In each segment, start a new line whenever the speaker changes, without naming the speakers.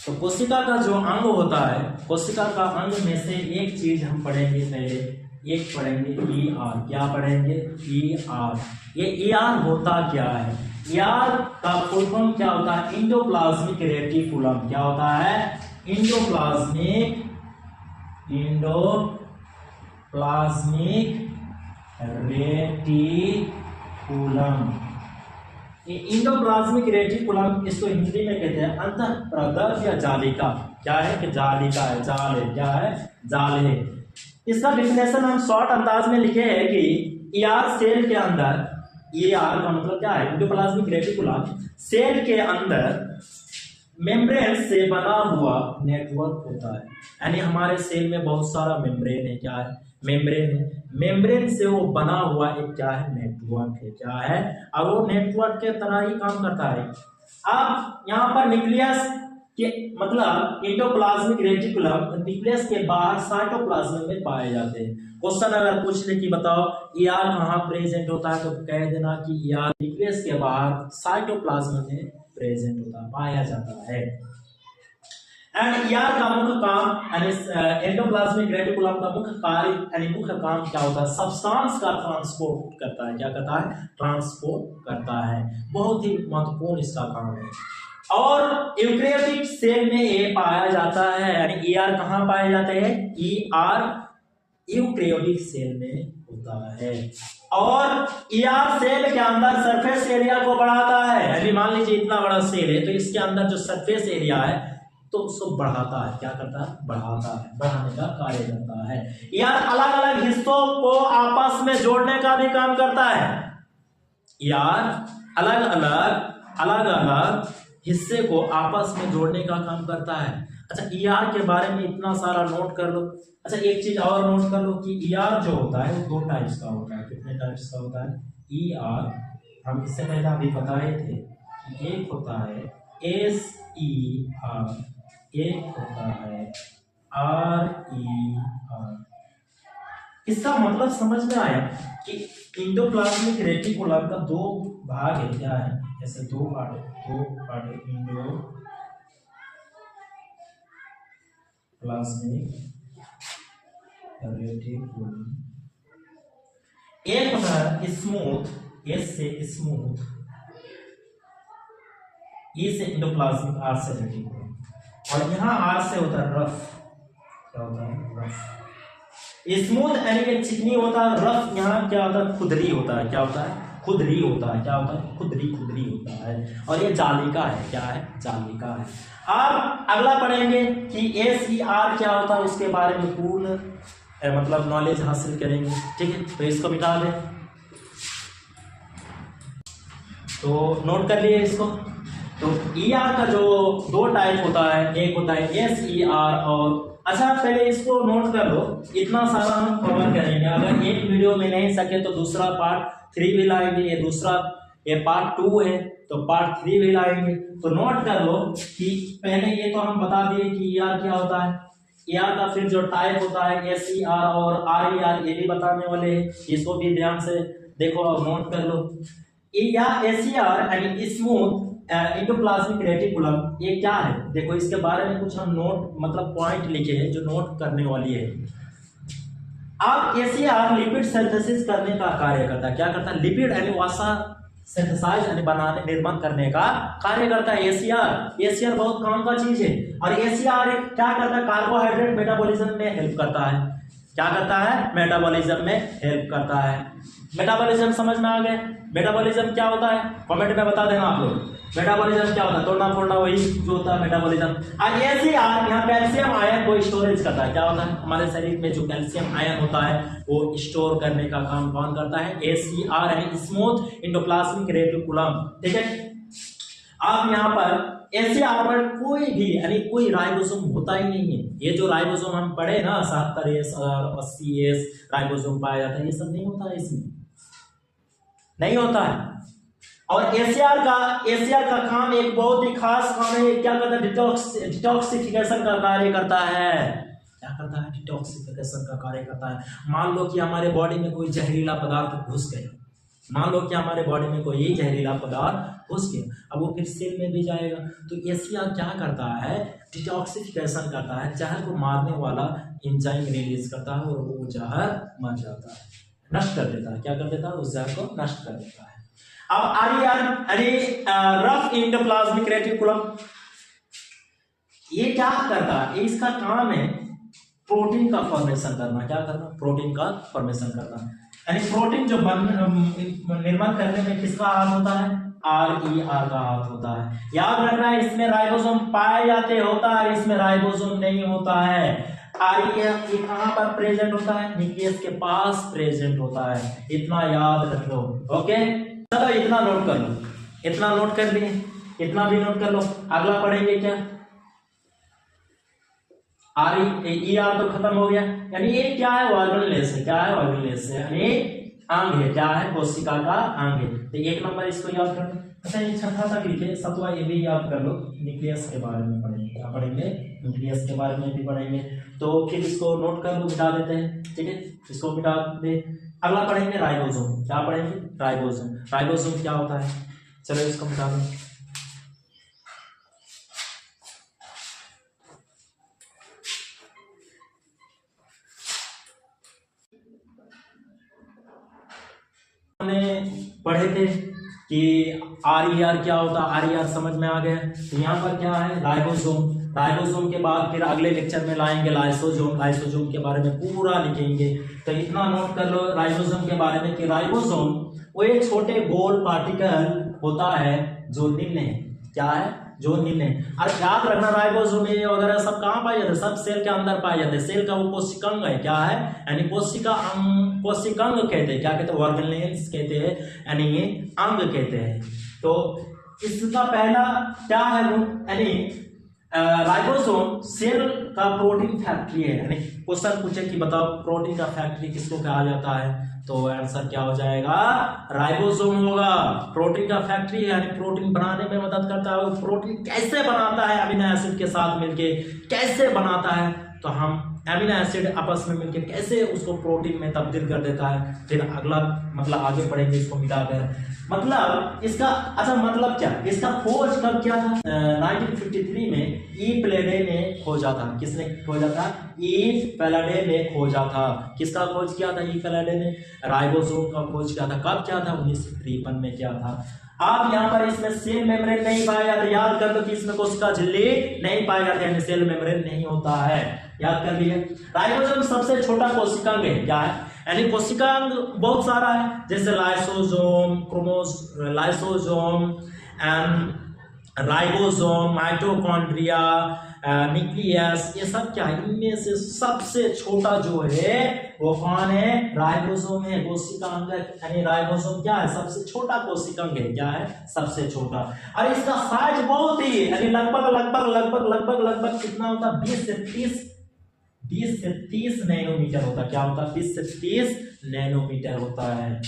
तो कोशिका का जो अंग होता है, कोशिका का अंग में से एक चीज हम पढ़ेंगे पहले, एक पढ़ेंगे ER। क्या पढ़ेंगे? ER। ये ER होता क्या है? ER का फुल फॉर्म क्या होता है? Endoplasmic reticulum. क्या होता है? Endoplasmic reticulum. ये इंडोप्लाज्मिक रेटिकुलम, इसको हिंदी में कहते हैं अंतःप्रदर्भ या जालिका। क्या है कि जालिका है, जाल है। क्या है? जाल है। इसका डिफिनेशन हम शॉर्ट अंदाज में लिखे हैं कि ER सेल के अंदर, ER का मतलब क्या है? इंडोप्लाज्मिक रेटिकुलम सेल के अंदर मेम्ब्रेन से बना हुआ नेटवर्क होता है। यानी हमारे सेल में बहुत सारा मेम्ब्रेन है। क्या है? मेम्ब्रेन है। मेम्ब्रेन से वो बना हुआ एक क्या है? नेटवर्क है। क्या है? और वो नेटवर्क के तरह ही काम करता है। अब यहाँ पर न्यूक्लियस के मतलब इंडोप्लाज्मिक रेटिकुलम न्यूक्लियस के बाहर साइटोप्लाज्म में पाए जाते हैं। क्वेश्चन अगर पूछ ले कि बताओ ER कहाँ प्रेजेंट होता है, तो कह देना कि ER न्यूक्लियस के बाहर साइटोप्लाज्म में प्रेजेंट होता है, पाया जाता है। एंड ER का मुख्य काम यानी एंडोप्लाज्मिक रेटिकुलम का मुख्य कार्य यानी मुख्य काम क्या होता है? सब्सटेंस का ट्रांसपोर्ट करता है। क्या करता है? ट्रांसपोर्ट करता है। बहुत ही महत्वपूर्ण इसका काम है। और यूकेरियोटिक सेल में ये पाया जाता है। यानी ER कहाँ पाए जाते हैं? ER यूकेरियोटिक सेल में होता है। और ER सेल के अंदर सरफेस एरिया को बढ़ाता है। यानी मान लीजिए इतना बड़ा सेल है, तो इसके अंदर जो सरफेस एरिया है तो उसको बढ़ाता है। क्या करता है? बढ़ाता है, बढ़ाने का कार्य करता है। ER अलग अलग हिस्सों को आपस में जोड़ने का भी काम करता है। ER अलग अलग हिस्से को आपस में जोड़ने का काम करता है। अच्छा, ER के बारे में इतना सारा नोट कर लो। अच्छा, एक चीज और नोट कर लो कि ER जो होता है वो 2 टाइप्स का होता है। कितने टाइप्स का होता है? ER हम इससे पहले अभी बताए थे कि एक होता है SER, एक होता है RER। इसका मतलब समझ में आया कि इंडोप्लाज्मिक रेटिकुलम का 2 भाग है। क्या है? ऐसे 2 पार्ट है। इंडोप्लाज्मिक रेटिकुलम, एक होता है स्मूथ, एस से स्मूथ, E से इंडोप्लाज्मिक, R से रेटिकुलम, और यहाँ R से होता है रफ। क्या होता है? रफ। स्मूथ यानी चिकनी होता है। रफ यहाँ क्या होता है? खुदरी होता है। क्या होता है? खुदरी होता है। क्या होता है? खुदरी होता है। और ये जालिका है। क्या है? जालिका है। अब अगला पढ़ेंगे कि SER क्या होता है, उसके बारे में पूर्ण मतलब नॉलेज हासिल करेंगे। ठीक है, तो इसको मिटा दें। तो नोट कर लिए इसको। तो ER का जो 2 टाइप होता है, एक होता है SER और अच्छा पहले इसको नोट कर लो। इतना सारा हम कवर करेंगे। अगर एक वीडियो में नहीं सके तो दूसरा पार्ट 3 भी लाएंगे। ये पार्ट 2 है तो पार्ट 3 भी लाएंगे। तो नोट कर लो कि पहले ये तो हम बता दिए कि ER क्या होता है। ER का फिर जो टाइप होता है SER और RER, ये भी बताने वाले हैं। इसको भी ध्यान से देखो और नोट कर लो। SER यानी स्मूथ इंडोप्लाज्मिक रेटिकुलम, ये क्या है? देखो इसके बारे में कुछ हम नोट मतलब पॉइंट लिखे हैं जो नोट करने वाली है। अब SER लिपिड सिंथेसिस करने का कार्य करता है। क्या करता है? लिपिड यानी वसा सिंथेसाइज यानी बनाने निर्माण करने का कार्य करता है SER बहुत काम का चीज है। और SER क्या करता है? कार्बोहाइड्रेट मेटाबॉलिज्म में हेल्प करता है। क्या करता है? मेटाबॉलिज्म में हेल्प करता है। मेटाबॉलिज्म समझ में आ गए? मेटाबॉलिज्म क्या होता है कमेंट में बता देना आप लोग। मेटाबॉलिज्म क्या होता है? तोड़ना फोड़ना, वही जो होता है मेटाबॉलिज्म। और SER यहाँ कैल्शियम आयन को स्टोरेज करता है। क्या होता है? हमारे शरीर में जो कैल्शियम आयन होता है वो स्टोर करने का काम कौन करता है? SER यानी स्मूथ इंडोप्लाज्मिक रेटिकुलम। ठीक है, आप यहाँ पर SER पर कोई भी यानी कोई राइबोसोम होता ही नहीं है। ये जो राइबोसोम हम पढ़े ना 70S और 80S राइबोसोम पाया जाता है, ये सब नहीं होता है, इसमें नहीं होता है। और SER का काम एक बहुत ही खास काम है। क्या करता है? डिटॉक्सिफिकेशन का कार्य करता है। क्या करता है? डिटॉक्सिफिकेशन का कार्य करता है। मान लो कि हमारे बॉडी में कोई जहरीला पदार्थ घुस गया, मान लो कि हमारे बॉडी में कोई जहरीला पदार्थ घुस गया, अब वो फिर सेल में भी जाएगा, तो एसिया क्या करता है, डिटॉक्सिफिकेशन करता है, जहर को मारने वाला एंजाइम रिलीज करता है और वो जहर मर जाता है, नष्ट कर देता है। क्या कर देता है, उस जहर को नष्ट कर देता है। अब रफ एंडोप्लाज्मिक रेटिकुलम ये क्या करता है, इसका काम है प्रोटीन का फॉर्मेशन करना। क्या करना, प्रोटीन का फॉर्मेशन करना, यानी प्रोटीन जो निर्माण करने में किसका हाथ होता है, RER का हाथ होता है। याद रखना है इसमें राइबोसोम पाए जाते होता है, इसमें राइबोसोम नहीं होता है। RER ये कहां पर प्रेजेंट होता है, न्यूक्लियस के पास प्रेजेंट होता है, इतना याद रख लो। ओके चलो इतना नोट कर लो, इतना नोट कर लिए, इतना भी नोट कर लो। अगला पढ़ेंगे क्या, RER तो खत्म हो गया, यानी ये क्या है, ऑर्गेनेलेस है। क्या है, ऑर्गेनेलेस है, यानी अंग है। क्या है, कोशिका का अंग है। तो 1 नंबर इसको याद कर लो। अच्छा ये छठा तक लिखे, सतवा ये भी याद कर लो। न्यूक्लियस के बारे में पढ़ेंगे, क्या पढ़ेंगे, न्यूक्लियस के बारे में भी पढ़ेंगे। तो फिर इसको नोट कर लो, मिटा देते हैं, ठीक है, इसको मिटा दे। अगला पढ़ेंगे राइबोसोम। क्या पढ़ेंगे, राइबोसोम। राइबोसोम क्या होता है, चलो इसको मिटा दो। पढ़े थे कि RER क्या होता है, RER समझ में आ गया। तो यहाँ पर क्या है, राइबोसोम। राइबोसोम के बाद फिर अगले लेक्चर में लाएंगे लाइसोसोम। लाइसोसोम के बारे में पूरा लिखेंगे। तो इतना नोट कर लो राइबोसोम के बारे में कि राइबोसोम वो एक छोटे गोल पार्टिकल होता है जो निम्न है। क्या है, जो निम्न है। और याद रखना राइबोसोम ये वगैरह सब कहाँ पाए जाते हैं, सब सेल के अंदर पाए जाते हैं। सेल का वो कोशिकांग है। क्या है, यानी कोशिकांग कहते हैं। क्या कहते हैं, ऑर्गेनेल्स कहते हैं, यानी ये अंग कहते हैं। तो इसका पहला क्या है, यानी राइबोसोम सेल का प्रोटीन फैक्ट्री है। यानी क्वेश्चन पूछे कि बताओ प्रोटीन का फैक्ट्री किसको कहा जाता है, तो आंसर क्या हो जाएगा, राइबोसोम होगा। प्रोटीन का फैक्ट्री है, यानी प्रोटीन बनाने में मदद करता है। वो प्रोटीन कैसे बनाता है, अमीनो एसिड के साथ मिलके कैसे बनाता है, तो हम अमीनो एसिड आपस में मिलकर कैसे उसको प्रोटीन में तब्दील कर देता है। फिर अगला मतलब आगे पढ़ेंगे इसको मिटाकर, मतलब इसका अच्छा मतलब क्या, इसका खोज कब किया था, 1953 में ई प्लेडे ने खोजा था। किसने खोजा था, ई प्लेडे ने खोजा था। किसका खोज किया था, ई प्लेडे ने राइबोसोम का खोज किया था। कब किया था, 1953 में किया था। आप यहाँ पर इसमें सेल मेम्ब्रेन नहीं पाया जाता, याद कर लो कि इसमें कोशिका झिल्ली नहीं पाए जाते हैं, सेल मेम्ब्रेन नहीं होता है, याद कर लिए। राइबोसोम सबसे छोटा कोशिकांग है। क्या है, यानी कोशिकांग बहुत सारा है, जैसे lysosome, lysosome and ribosome, mitochondria, nucleus, ये सब क्या है, इनमें से सबसे छोटा जो है वो कौन है, राइबोसोम है। कोशिकांग यानी राइबोसोम क्या है, सबसे छोटा कोशिकांग है। क्या है, सबसे छोटा। और इसका साइज बहुत ही यानी लगभग कितना होता है, 20 से 30 नैनोमीटर होता है। क्या होता है, 20 से 30 नैनोमीटर होता है।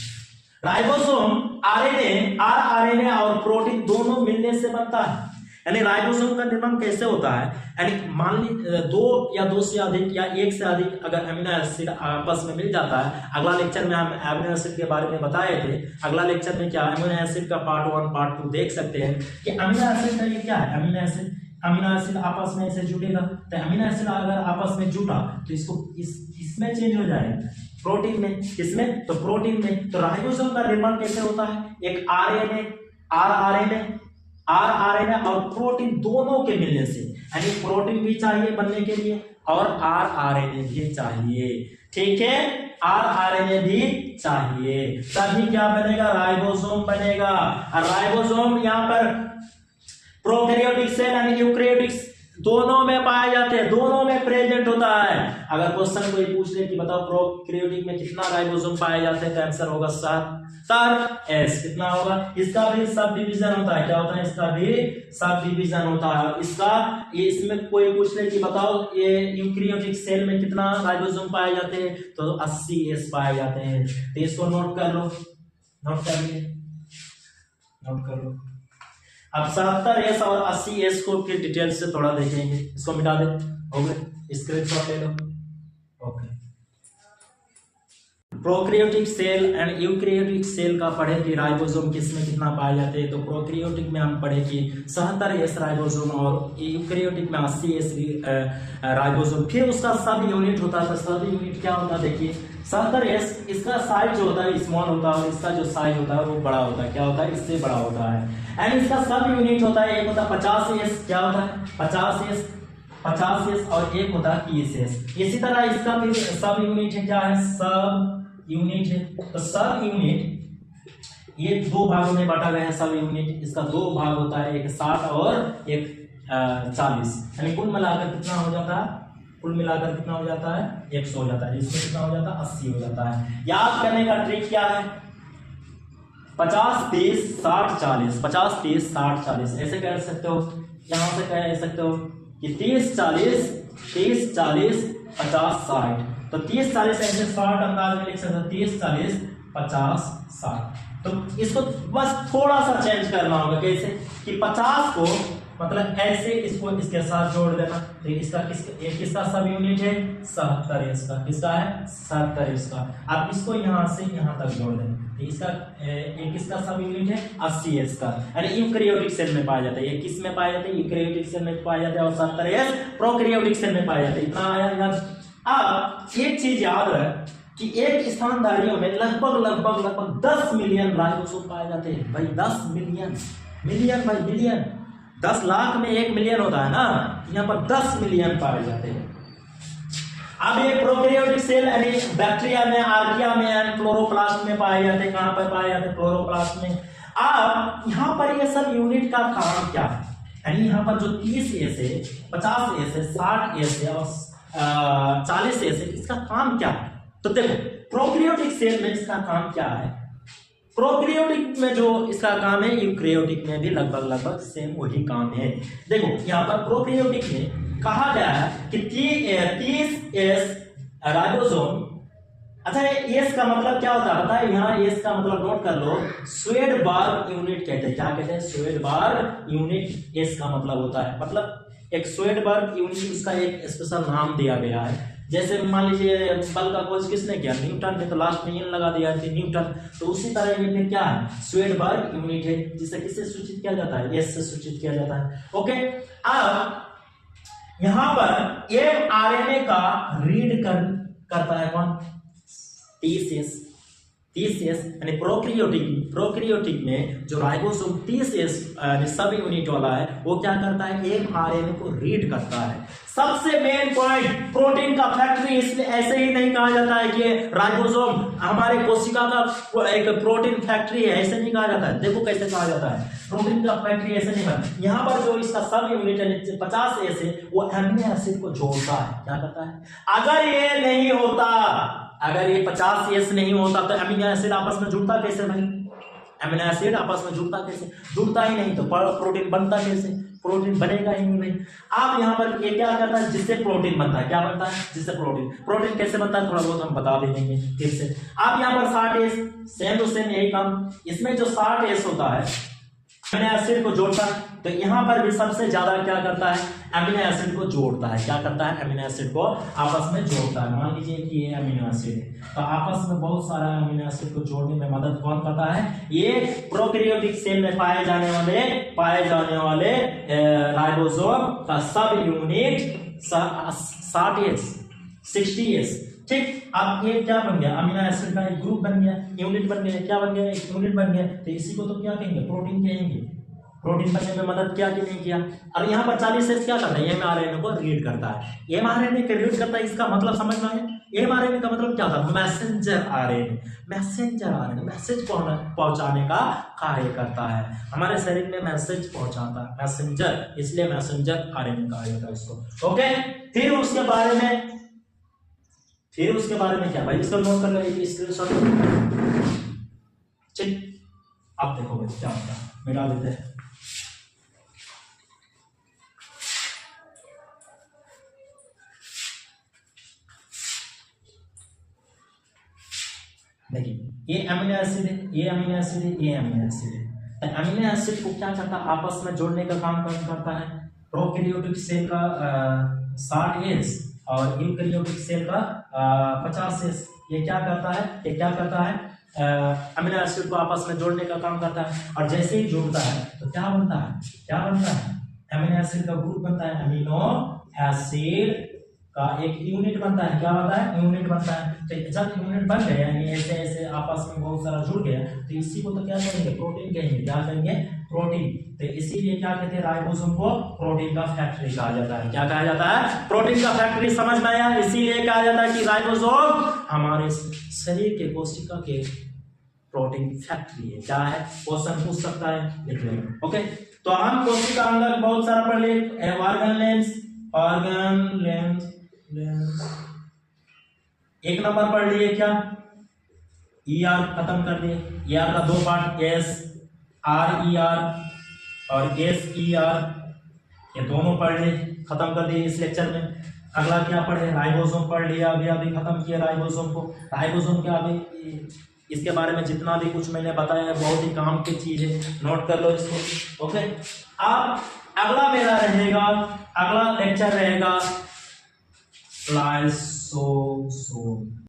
राइबोसोम आरएनए और प्रोटीन दोनों मिलने से बनता है। यानी राइबोसोम का निर्माण कैसे होता है, यानी मान ली 2 या 2 से अधिक या 1 से अधिक अगर अमीनो एसिड आपस में मिल जाता है। अगला लेक्चर में हम अमीनो एसिड के बारे में बताए थे। अगला लेक्चर में क्या अमीनो एसिड का पार्ट 1 पार्ट 2 देख सकते हैं कि अमीनो एसिड का ये क्या है, अमीनो एसिड आपस में ऐसे जुटेगा। तो अमीनो एसिड अगर आपस में जुटा तो इसको इसमें चेंज हो जाएगा, प्रोटीन में। किसमें, तो प्रोटीन में। तो राइबोसोम का निर्माण कैसे होता है, एक आरएनए और प्रोटीन दोनों के मिलने से, यानी प्रोटीन भी चाहिए बनने के लिए और आरएनए भी चाहिए। ठीक है, आरएनए भी चाहिए, तभी क्या बनेगा, राइबोसोम बनेगा। और राइबोसोम यहाँ पर प्रोकैरियोटिक सेल यानी यूकैरियोटिक दोनों में पाए जाते हैं, दोनों में प्रेजेंट होता है। अगर क्वेश्चन कोई पूछ ले कि बताओ प्रोकैरियोटिक में कितना राइबोसोम पाए जाते हैं, तो आंसर होगा 7 एस। कितना होगा, इसका भी सब डिवीजन होता है। क्या होता है, इसका भी सब डिवीजन होता है। इसका इसमें कोई पूछ ले कि बताओ ये यूकैरियोटिक सेल में कितना राइबोसोम पाए जाते हैं, तो 80 एस पाए जाते हैं। तो इसको नोट कर लो, नोट कर लिए, नोट कर लो। अब 70S और 80S को फिर डिटेल से थोड़ा देखेंगे। इसको मिटा दे, हो गए, स्क्रीनशॉट ले लो। Okay. Prokaryotic cell and eukaryotic cell का पढ़े कि राइबोसोम किसमें कितना पाए जाते हैं। तो प्रोकैरियोटिक में हम पढ़े कि 77S राइबोसोम और यूकैरियोटिक में 80S राइबोसोम। फिर उसका सब यूनिट होता है। तो सब यूनिट क्या होता है देखिए, 77S इसका साइज जो होता है स्मॉल होता है और इसका जो साइज होता है वो बड़ा होता है। क्या होता है, इससे बड़ा होता है। एंड इसका सब यूनिट होता है, एक होता है 50S, क्या होता है 50S और एक होता है 30S। इसी तरह इसका फिर सब यूनिट है, क्या है सब यूनिट है। तो सब यूनिट ये दो भागों में बांटा गया है। सब यूनिट इसका दो भाग होता है, एक 60 और एक 40। यानी कुल मिलाकर कितना हो जाता है, कुल मिलाकर कितना हो जाता है 100 हो जाता है। इसमें कितना हो जाता है 80 हो जाता है। याद करने का ट्रिक क्या है, 50 30 60 40, 50 30 60 40 ऐसे कह सकते हो। यहां से कह सकते हो कि 30 40 30 40 50 60। तो 30 40 ऐसे शॉर्ट अंदाज में लिख सकते हो, 30 40 50 60। तो इसको बस थोड़ा सा चेंज करना होगा, कैसे कि 50 को मतलब ऐसे इसको इसके साथ जोड़ देना। तो इसका किसका सब यूनिट है 77S का। किसका है 77S का। अब इसको यहां से यहां तक जोड़ देना। तो इसका किसका सब यूनिट है 80S का। यानी यूकैरियोटिक सेल में पाया जाता है। ये किस में पाया जाता है, यूकैरियोटिक सेल में पाया जाता है और 77S प्रोकैरियोटिक सेल में पाया जाता है। इतना आया याद। अब एक चीज याद है कि एक स्थानधारियों में लगभग 10 मिलियन राइबोसोम पाए जाते हैं। भाई 10 मिलियन, मिलियन भाई मिलियन, 10 लाख में 1 मिलियन होता है ना, यहाँ पर 10 मिलियन पाए जाते हैं। अब ये प्रोकैरियोटिक सेल यानी बैक्टीरिया में, आर्किया में एंड क्लोरोप्लास्ट में पाए जाते हैं। कहां पर पाए जाते हैं, क्लोरोप्लास्ट में। अब यहाँ पर ये सब यूनिट का काम क्या है, यानी यहाँ पर जो 30S है, 50S है, 60S है और 40S है, इसका काम क्या है। तो देखो प्रोकैरियोटिक सेल में इसका काम क्या है, प्रोकैरियोटिक में जो इसका काम है यूकैरियोटिक में भी लगभग सेम वही काम है। देखो यहाँ पर प्रोकैरियोटिक में कहा गया है कि 30S राइबोसोम। अच्छा एस का मतलब क्या होता है पता है, यहाँ एस का मतलब नोट कर लो, स्वेडबर्ग यूनिट कहते हैं। क्या कहते हैं, स्वेडबर्ग यूनिट एस का मतलब होता है। मतलब एक स्वेडबर्ग यूनिट, उसका एक स्पेशल नाम दिया गया है। जैसे मान लीजिए बल का खोज किसने किया, न्यूटन ने, तो लास्ट में इन लगा दिया न्यूटन। तो उसी तरह ये फिर क्या है, स्वेडबर्ग यूनिट है, जिसे किससे सूचित किया जाता है, एस से सूचित किया जाता है। ओके, अब यहां पर mRNA का रीड करता है कौन, 30S यानी प्रोकैरियोटिक में जो राइबोसोम 30S सब यूनिट वाला है, वो क्या करता है, mRNA को रीड करता है। सबसे मेन पॉइंट, प्रोटीन का फैक्ट्री इसलिए ऐसे ही नहीं कहा जाता है कि राइबोसोम हमारे कोशिका का एक प्रोटीन फैक्ट्री है, ऐसे नहीं कहा जाता है। देखो कैसे कहा जाता है, प्रोटीन का फैक्ट्री ऐसे नहीं कहा। यहाँ पर जो इसका सब यूनिट है 50S है, वो अमीनो एसिड को जोड़ता है। क्या करता है, अगर ये नहीं होता, अगर ये 50S नहीं होता तो अमीनो एसिड आपस में जुड़ता कैसे भाई, अमीनो एसिड आपस में जुड़ता कैसे, जुड़ता ही नहीं तो प्रोटीन बनता कैसे, प्रोटीन बनेगा ही नहीं भाई। आप यहाँ पर ये क्या करता है, जिससे प्रोटीन बनता है, क्या बनता है, जिससे प्रोटीन कैसे बनता है थोड़ा बहुत हम बता देंगे फिर से। आप यहाँ पर 60S, सेम टू सेम यही काम, इसमें जो 60S होता है अमीनो एसिड को जोड़ता है। तो यहाँ पर भी सबसे ज्यादा क्या करता है, अमीनो एसिड को जोड़ता है। क्या करता है, अमीनो एसिड को आपस में जोड़ता है। मान लीजिए कि ये अमीनो एसिड है, तो आपस में बहुत सारा अमीनो एसिड को जोड़ने में मदद कौन करता है, ये प्रोकैरियोटिक सेल में पाए जाने वाले राइबोसोम का सब यूनिट 60S 60S। ठीक, अब ये क्या बन गया, अमीनो एसिड का एक ग्रुप बन गया, यूनिट बन गया। क्या बन गया, एक यूनिट बन गया। तो इसी को तो क्या कहेंगे, प्रोटीन कहेंगे। प्रोटीन बनने में मदद क्या कि नहीं किया। अब यहाँ पर 40S क्या करता है, mRNA को रीड करता है। mRNA को रीड करता है, इसका मतलब समझ में आया। mRNA का मतलब क्या था, मैसेंजर RNA, मैसेज पहुंचाने का कार्य करता है। हमारे शरीर में मैसेज पहुंचाता है, मैसेंजर, इसलिए मैसेंजर RNA कहा जाता है इसको। ओके, फिर उसके बारे में क्या भाई, इसको नोट कर लो, स्क्रीनशॉट। ठीक, अब देखो भाई क्या होता है, मिला देते हैं। देखिए ये अमीनो एसिड है, ये अमीनो एसिड है, ये अमीनो एसिड है। तो अमीनो एसिड को क्या करता है, आपस में जोड़ने का काम करता है। प्रोकैरियोटिक सेल का 60S और यूकैरियोटिक सेल का 50S। ये क्या करता है, ये क्या करता है, अमीनो एसिड को आपस में जोड़ने का काम करता है। और जैसे ही जोड़ता है तो क्या बनता है, क्या बनता है, अमीनो एसिड का ग्रुप बनता है, अमीनो एसिड का एक यूनिट बनता है। क्या बनता है, यूनिट बनता है। तो जब यूनिट बन गया यानी ऐसे ऐसे आपस में बहुत सारा जुड़ गया तो इसी को तो क्या कहेंगे, प्रोटीन कहेंगे। क्या कहेंगे, प्रोटीन। तो इसीलिए क्या कहते हैं, राइबोसोम को प्रोटीन का फैक्ट्री कहा जाता है। क्या कहा जाता है, प्रोटीन का फैक्ट्री। समझ में आया? इसीलिए कहा जाता है कि राइबोसोम हमारे शरीर के कोशिका के प्रोटीन फैक्ट्री है। क्या है, क्वेश्चन पूछ सकता है, लिख लेंगे। ओके, तो हम कोशिका अंदर बहुत सारा पढ़ लिए। ऑर्गन लेंस, ऑर्गन लेंस, एक नंबर पढ़ लिए क्या, ई आर खत्म कर दिए। ई आर का दो part, S R E R और एस ई आर, ये दोनों पढ़ लिए, खत्म कर दिए इस लेक्चर में। अगला क्या पढ़े, राइबोसोम पढ़ लिया, अभी अभी खत्म किया राइबोसोम को। राइबोसोम क्या, अभी इसके बारे में जितना भी कुछ मैंने बताया है बहुत ही काम की चीज है, नोट कर लो इसको। ओके, अब अगला मेरा रहेगा, अगला लेक्चर रहेगा लाइसोसोम।